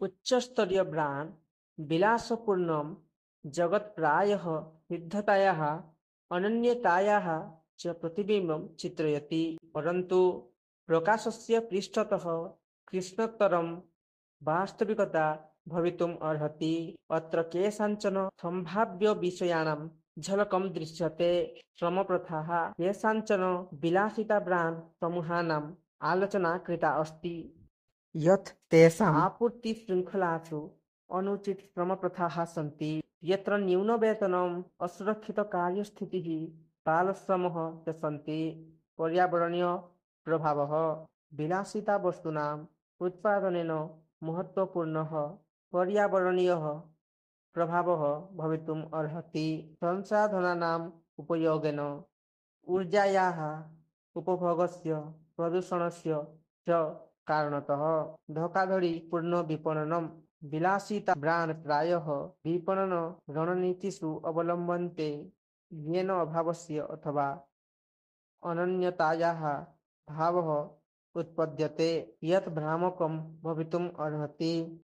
उच्चस्तरीय ब्रांड विलासपूर्णं जगत् प्रायः सिद्धतायाः अनन्यतायाः च प्रतिबिम्बं चित्रयति, परन्तु प्रकाशस्य पृष्ठतः कृष्णतरं वास्तविकता भवितुम् अर्हति। अत्र केषाञ्चन सम्भाव्यविषयाणां झलकं दृश्यते। श्रमप्रथाः केषाञ्चन विलासिता ब्राण्ड् समूहानाम् आलोचना कृता अस्ति यत् तेषाम् आपूर्तिशृङ्खलासु अनुचितश्रमप्रथाः सन्ति, यत्र न्यूनवेतनम्, असुरक्षितकार्यस्थितिः, बालश्रमः च सन्ति। पर्यावरणीयप्रभावः विलासितावस्तूनाम् उत्पादनेन महत्त्वपूर्णः पर्यावरणीयः प्रभावः भवितुम् अर्हति। संसाधनानाम् उपयोगेन ऊर्जायाः उपभोगस्य प्रदूषणस्य च कारणतः धोखाधडीपूर्णविपणनं विलासिता ब्राण्ड् प्रायः विपणनरणनीतिषु अवलम्बन्ते, येन अभावस्य अथवा अनन्यतायाः भावः उत्पद्यते, यत् भ्रामकं भवितुम् अर्हति।